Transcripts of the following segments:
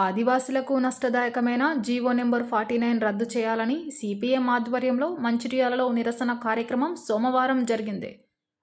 ఆదివాసీలకు నష్టదాయకమైన GO number 49 రద్దు చేయాలని CPM ఆధ్వర్యంలో మంచిర్యాలలో నిరసన కార్యక్రమం సోమవారం జరిగింది.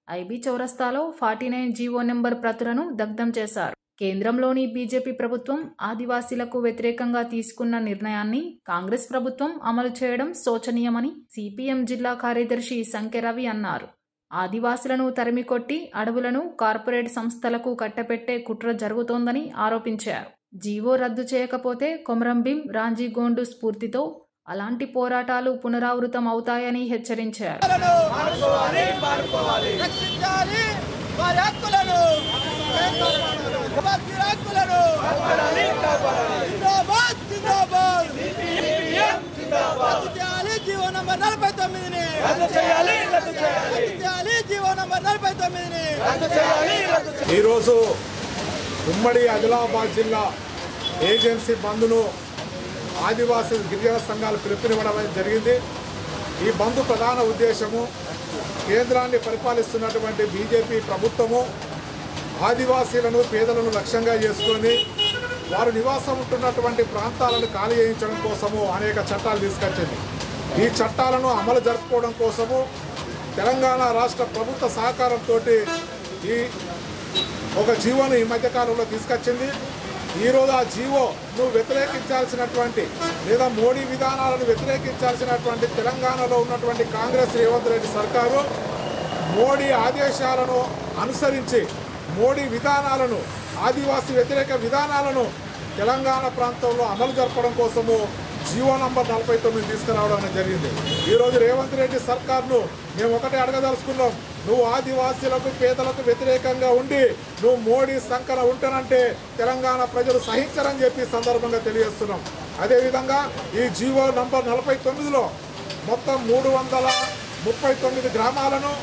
ఐబీ చౌరస్తాలో 49 జీవో నెంబర్ ప్రతులను దగ్ధం చేశారు. కేంద్రంలోని బీజేపీ ప్రభుత్వం ఆదివాసీలకు వ్యతిరేకంగా తీసుకున్న నిర్ణయాన్ని కాంగ్రెస్ ప్రభుత్వం అమలు చేయడం శోచనీయమని సిపిఎం జిల్లా కార్యదర్శి సంఖ్యరవి అన్నారు. ఆదివాసీలను తరిమికొట్టి అడవులను కార్పొరేట్ సంస్థలకు కట్టపెట్టే కుట్ర జరుగుతోందని ఆరోపించారు. జీవో రద్దు చేయకపోతే కొమరంభీం రాంజీగోండు స్ఫూర్తితో అలాంటి పోరాటాలు పునరావృతం అవుతాయని హెచ్చరించారు. ఈరోజు ఉమ్మడి ఆదిలాబాద్ జిల్లా ఏజెన్సీ బంద్ను ఆదివాసీ గిరిజన సంఘాలు పిలుపునివ్వడం జరిగింది. ఈ బంద్ ప్రధాన ఉద్దేశము కేంద్రాన్ని పరిపాలిస్తున్నటువంటి బీజేపీ ప్రభుత్వము ఆదివాసీలను పేదలను లక్ష్యంగా చేసుకొని వారు నివాసం ఉంటున్నటువంటి ప్రాంతాలను ఖాళీ చేయించడం కోసము అనేక చట్టాలు తీసుకొచ్చింది. ఈ చట్టాలను అమలు జరుపుకోవడం కోసము తెలంగాణ రాష్ట్ర ప్రభుత్వ సహకారంతో ఈ ఒక జీవోను ఈ మధ్యకాలంలో తీసుకొచ్చింది. ఈరోజు ఆ జీవోను వ్యతిరేకించాల్సినటువంటి లేదా మోడీ విధానాలను వ్యతిరేకించాల్సినటువంటి తెలంగాణలో ఉన్నటువంటి కాంగ్రెస్ రేవంత్ రెడ్డి సర్కారు మోడీ ఆదేశాలను అనుసరించి మోడీ విధానాలను ఆదివాసీ వ్యతిరేక విధానాలను తెలంగాణ ప్రాంతంలో అమలు జరపడం కోసము జీవో నంబర్ 49 తీసుకురావడం జరిగింది. ఈరోజు రేవంత్ రెడ్డి సర్కార్ను మేము ఒకటే అడగదలుచుకున్నాం. నువ్వు ఆదివాసీలకు పేదలకు వ్యతిరేకంగా ఉండి నువ్వు మోడీ సంకన ఉంటానంటే తెలంగాణ ప్రజలు సహించరని చెప్పి సందర్భంగా తెలియజేస్తున్నాం. అదేవిధంగా ఈ జీవో నంబర్ 49లో మొత్తం 339 గ్రామాలను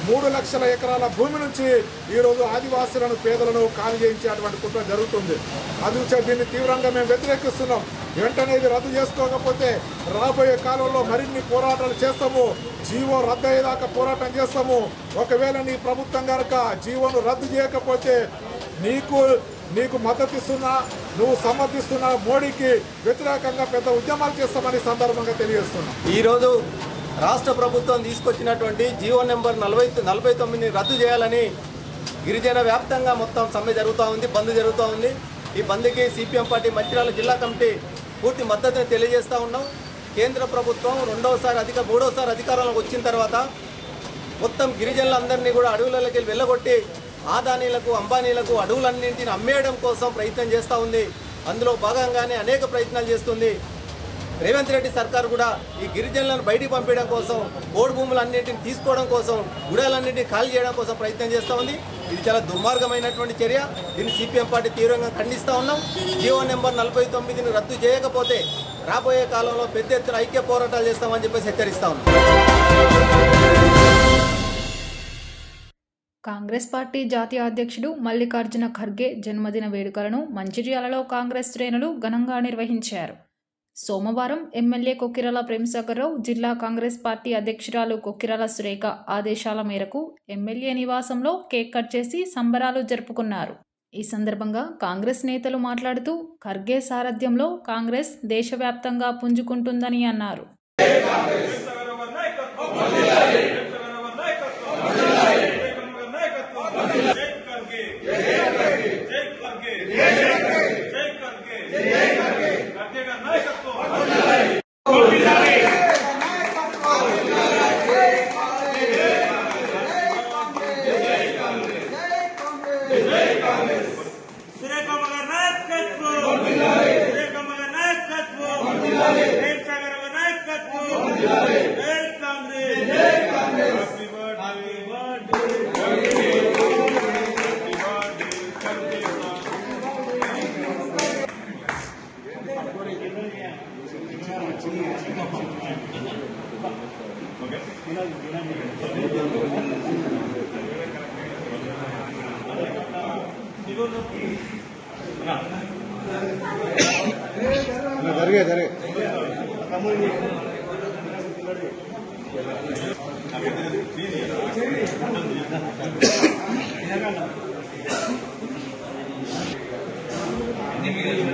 3 లక్షల ఎకరాల భూమి నుంచి ఈరోజు ఆదివాసీలను పేదలను ఖాళీ చేయించేటువంటి కుట్ర జరుగుతుంది. అందుకే దీన్ని తీవ్రంగా మేము వ్యతిరేకిస్తున్నాం. వెంటనే ఇది రద్దు చేసుకోకపోతే రాబోయే కాలంలో మరిన్ని పోరాటాలు చేస్తాము. జీవో రద్దు అయ్యేదాకా పోరాటం చేస్తాము. ఒకవేళ నీ ప్రభుత్వం కనుక జీవోను రద్దు చేయకపోతే నీకు మద్దతు ఇస్తున్నా నువ్వు సమర్థిస్తున్న మోడీకి వ్యతిరేకంగా పెద్ద ఉద్యమాలు చేస్తామని సందర్భంగా తెలియజేస్తున్నాం. ఈరోజు రాష్ట్ర ప్రభుత్వం తీసుకొచ్చినటువంటి జీవో నెంబర్ 49 రద్దు చేయాలని గిరిజన వ్యాప్తంగా మొత్తం సమ్మె జరుగుతూ ఉంది, బంద్ జరుగుతూ ఉంది. ఈ బంద్కి సిపిఎం పార్టీ మంచిర్యాల జిల్లా కమిటీ పూర్తి మద్దతుని తెలియజేస్తూ ఉన్నాం. కేంద్ర ప్రభుత్వం మూడోసారి అధికారంలోకి వచ్చిన తర్వాత మొత్తం గిరిజనులందరినీ కూడా అడవులకి వెళ్ళగొట్టి ఆదానీలకు అంబానీలకు అడవులన్నింటిని అమ్మేయడం కోసం ప్రయత్నం చేస్తూ ఉంది. అందులో భాగంగానే అనేక ప్రయత్నాలు చేస్తుంది. రేవంత్ రెడ్డి సర్కారు కూడా ఈ గిరిజనులను బయటికి పంపించడం కోసం, పోడు భూములన్నింటిని తీసుకోవడం కోసం, గుడాలన్నింటినీ ఖాళీ చేయడం కోసం ప్రయత్నం చేస్తూ ఉంది. ఇది చాలా దుర్మార్గమైనటువంటి చర్య. దీన్ని సిపిఎం పార్టీ తీవ్రంగా ఖండిస్తూ ఉన్నాం. జీవో నెంబర్ 49ని రద్దు చేయకపోతే రాబోయే కాలంలో పెద్ద ఎత్తున ఐక్య పోరాటాలు చేస్తామని చెప్పేసి హెచ్చరిస్తా ఉన్నాం. కాంగ్రెస్ పార్టీ జాతీయ అధ్యక్షుడు మల్లికార్జున ఖర్గే జన్మదిన వేడుకలను మంచిర్యాలలో కాంగ్రెస్ శ్రేణులు ఘనంగా నిర్వహించారు. సోమవారం ఎమ్మెల్యే కొక్కిరాల ప్రేమసాగర్రావు, జిల్లా కాంగ్రెస్ పార్టీ అధ్యక్షురాలు కొక్కిరాల సురేఖ ఆదేశాల మేరకు ఎమ్మెల్యే నివాసంలో కేక్ కట్ చేసి సంబరాలు జరుపుకున్నారు. ఈ సందర్భంగా కాంగ్రెస్ నేతలు మాట్లాడుతూ ఖర్గే సారథ్యంలో కాంగ్రెస్ దేశవ్యాప్తంగా పుంజుకుంటుందని అన్నారు. నేను